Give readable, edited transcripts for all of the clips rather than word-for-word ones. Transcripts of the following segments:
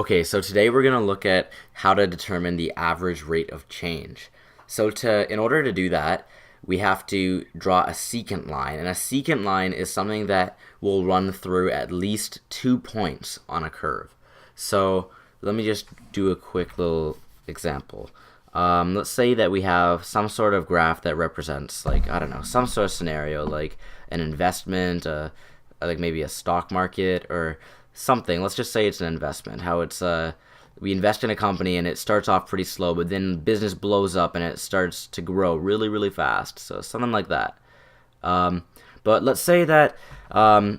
Okay, so today we're going to look at how to determine the average rate of change. In order to do that, we have to draw a secant line, and a secant line is something that will run through at least 2 points on a curve. So let me just do a quick little example. Let's say that we have some sort of graph that represents, like, I don't know, some sort of scenario, like an investment, like maybe a stock market or something. Let's just say it's an investment. How it's we invest in a company and it starts off pretty slow, but then business blows up and it starts to grow really, really fast. So something like that. But let's say that I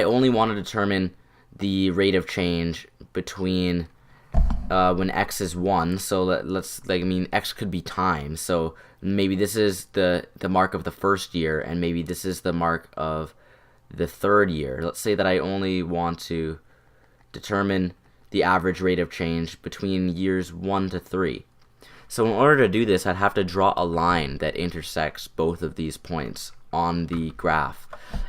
only want to determine the rate of change between when x is 1. So x could be time. So maybe this is the mark of the first year, and maybe this is the mark of the third year. Let's say that I only want to determine the average rate of change between years 1 to 3. So in order to do this, I'd have to draw a line that intersects both of these points on the graph.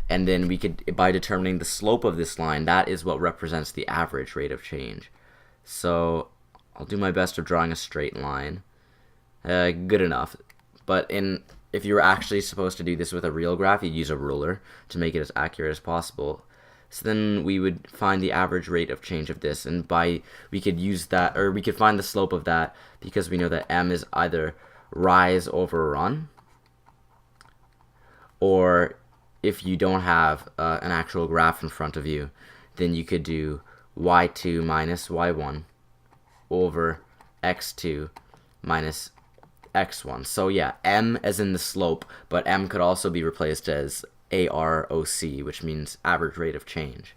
And then we could, by determining the slope of this line, that is what represents the average rate of change. So I'll do my best of drawing a straight line. Good enough. But if you were actually supposed to do this with a real graph, you'd use a ruler to make it as accurate as possible. So then we would find the average rate of change of this, and we could use that, or we could find the slope of that, because we know that m is either rise over run, or if you don't have an actual graph in front of you, then you could do y2 minus y1 over x2 minus x1. So yeah, m as in the slope, but m could also be replaced as AROC, which means average rate of change.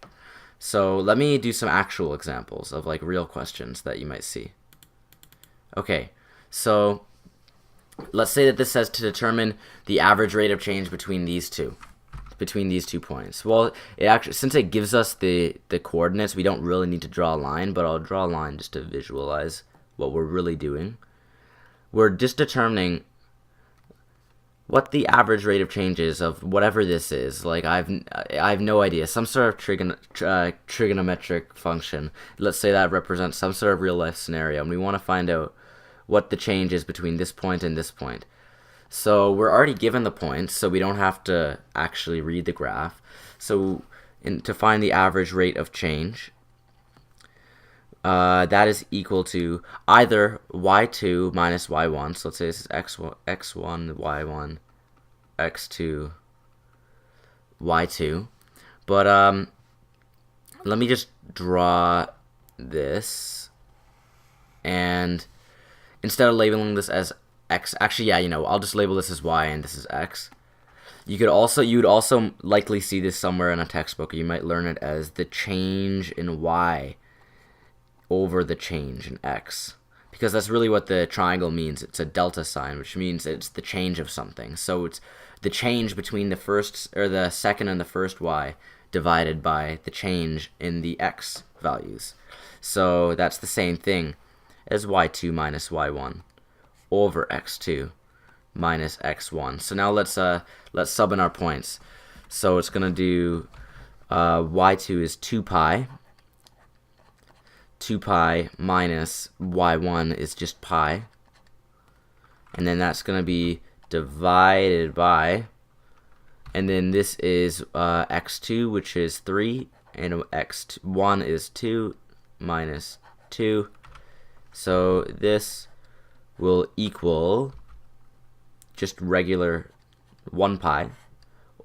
So let me do some actual examples of like real questions that you might see. Okay, so let's say that this says to determine the average rate of change between these two points. Well, since it gives us the coordinates, we don't really need to draw a line, but I'll draw a line just to visualize what we're really doing. We're just determining what the average rate of change is of whatever this is. Like I have no idea. Some sort of trigonometric function. Let's say that represents some sort of real life scenario, and we want to find out what the change is between this point and this point. So we're already given the points, so we don't have to actually read the graph. So to find the average rate of change, that is equal to either y2 minus y1. So let's say this is x1, y1, x2, y2. But let me just draw this, and instead of labeling this as x, actually, yeah, I'll just label this as y and this is x. You would also likely see this somewhere in a textbook. You might learn it as the change in y over the change in x, because that's really what the triangle means. It's a delta sign, which means it's the change of something. So it's the change between the second and the first y divided by the change in the x values. So that's the same thing as y2 minus y1 over x2 minus x1. So now let's sub in our points. So it's gonna do y2 is 2 pi. 2 pi minus y1 is just pi, and then that's going to be divided by, and then this is x2, which is 3, and x1 is 2 minus 2, so this will equal just regular 1 pi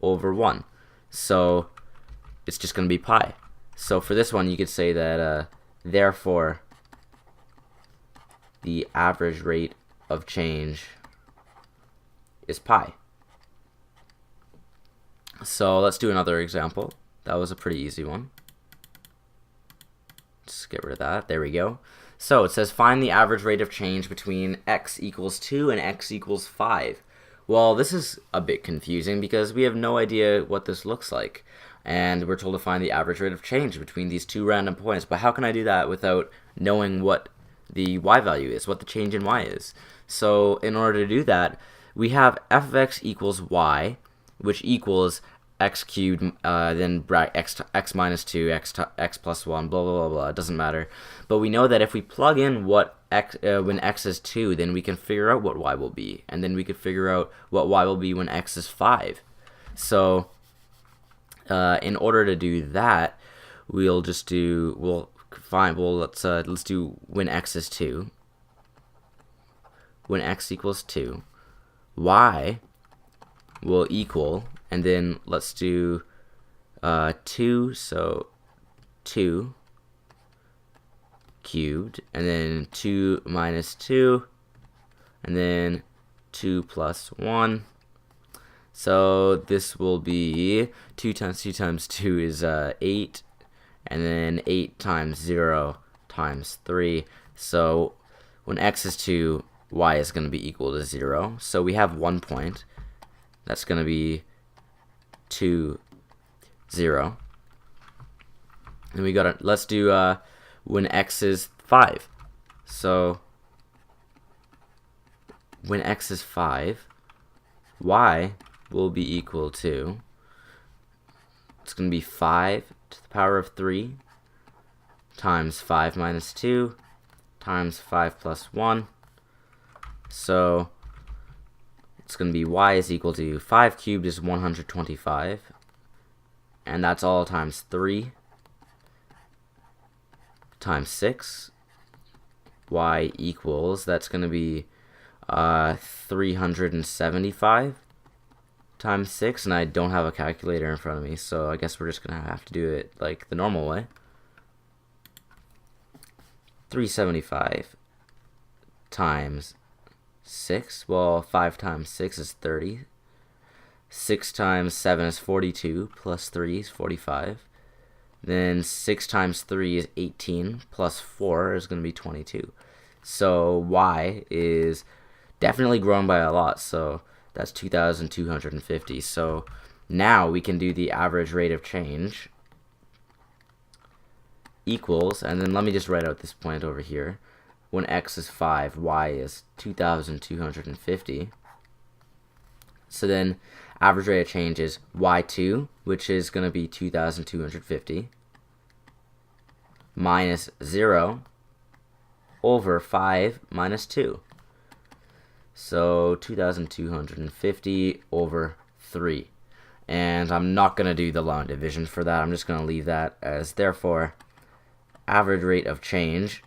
over 1, so it's just going to be pi. So for this one, you could say that therefore, the average rate of change is pi. So let's do another example. That was a pretty easy one. Just get rid of that. There we go. So it says find the average rate of change between x equals 2 and x equals 5. Well, this is a bit confusing because we have no idea what this looks like. And we're told to find the average rate of change between these two random points. But how can I do that without knowing what the y value is, what the change in y is? So in order to do that, we have f of x equals y, which equals x cubed, then x minus 2, x plus 1, blah, blah, blah, blah. It doesn't matter. But we know that if we plug in what when x is 2, then we can figure out what y will be. And then we could figure out what y will be when x is 5. So in order to do that, let's do when x is 2. When x equals 2, y will equal, and then let's do 2, so 2 cubed, and then 2 minus 2, and then 2 plus 1. So this will be 2 times 2 times 2 is 8, and then 8 times 0 times 3. So when x is 2, y is going to be equal to 0. So we have 1 point. That's going to be 2, 0. And we got let's do when x is 5. So when x is 5, y will be equal to, it's going to be 5 to the power of 3 times 5 minus 2 times 5 plus 1. So it's going to be y is equal to 5 cubed is 125, and that's all times 3 times 6. Y equals, that's going to be 375 times 6, and I don't have a calculator in front of me, so I guess we're just going to have to do it like the normal way. 375 times 6, well, 5 times 6 is 30. 6 times 7 is 42, plus 3 is 45. Then 6 times 3 is 18, plus 4 is going to be 22. So y is definitely growing by a lot, so that's 2,250. So now we can do the average rate of change equals, and then let me just write out this point over here. When x is 5, y is 2,250. So then average rate of change is y2, which is going to be 2,250, minus 0 over 5 minus 2. So 2,250 over 3. And I'm not going to do the long division for that. I'm just going to leave that as, therefore, average rate of change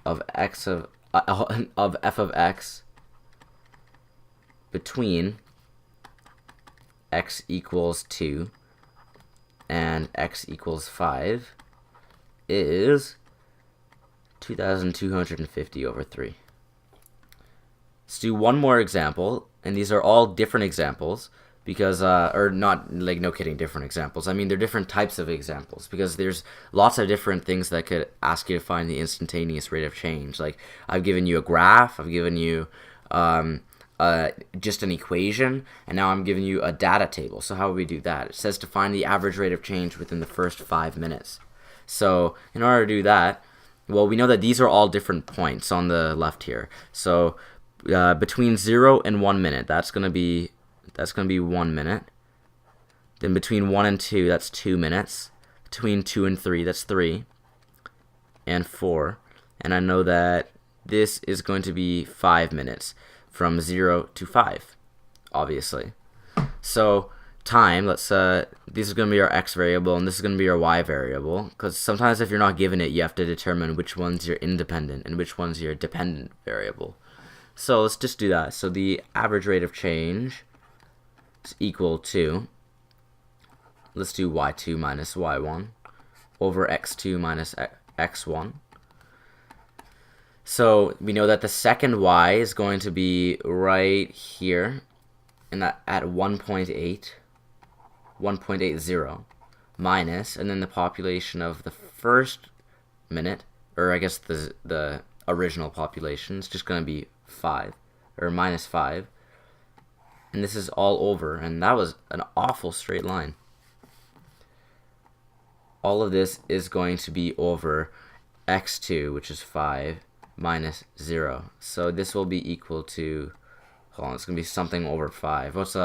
of f of x between x equals 2 and x equals 5 is 2,250 over 3. Let's do one more example, and these are all different examples because, or not, like, no kidding, different examples. I mean, they're different types of examples because there's lots of different things that could ask you to find the instantaneous rate of change. Like, I've given you a graph, I've given you just an equation, and now I'm giving you a data table. So how would we do that? It says to find the average rate of change within the first 5 minutes. So in order to do that, well, we know that these are all different points on the left here. So between 0 and 1 minute, that's going to be 1 minute. Then between 1 and 2, that's 2 minutes. Between 2 and 3, that's 3. And 4. And I know that this is going to be 5 minutes from 0 to 5, obviously. So time, this is going to be our x variable, and this is going to be our y variable, because sometimes if you're not given it, you have to determine which one's your independent and which one's your dependent variable. So let's just do that. So the average rate of change is equal to, let's do y2 minus y1 over x2 minus x1. So we know that the second y is going to be right here, and that at 1.80 minus, and then the population of the first minute, or I guess the original population is just going to be 5, or minus 5. And this is all over, and that was an awful straight line. All of this is going to be over x2, which is 5, minus 0. So this will be equal to, hold on, it's going to be something over 5. What's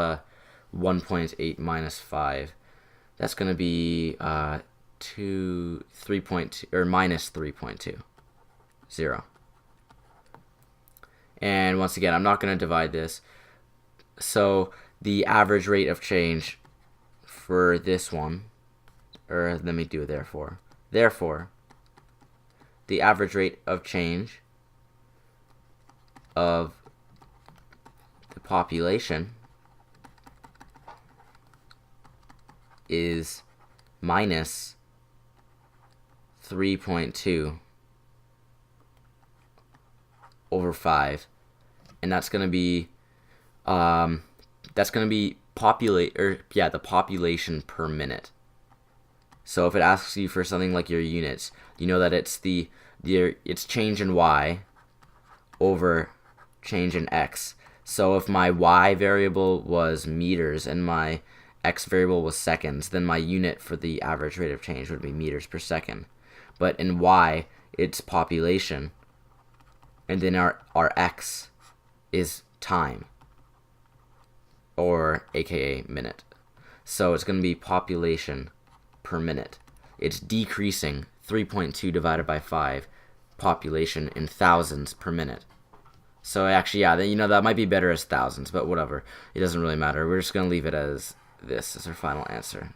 1.8 minus 5. That's going to be 3.2 or minus 3.2. 0. And once again, I'm not going to divide this. So the average rate of change for this one, or let me do it therefore. Therefore, the average rate of change of the population is minus 3.2 over 5, and that's going to be the population per minute. So if it asks you for something like your units, you know that it's it's change in y over change in x. So if my y variable was meters and my x variable was seconds, then my unit for the average rate of change would be meters per second. But in y, it's population, and then our x is time, or aka minute. So it's going to be population per minute. It's decreasing 3.2 divided by 5 population in thousands per minute. So actually, yeah, that might be better as thousands, but whatever. It doesn't really matter. We're just going to leave it as this as our final answer.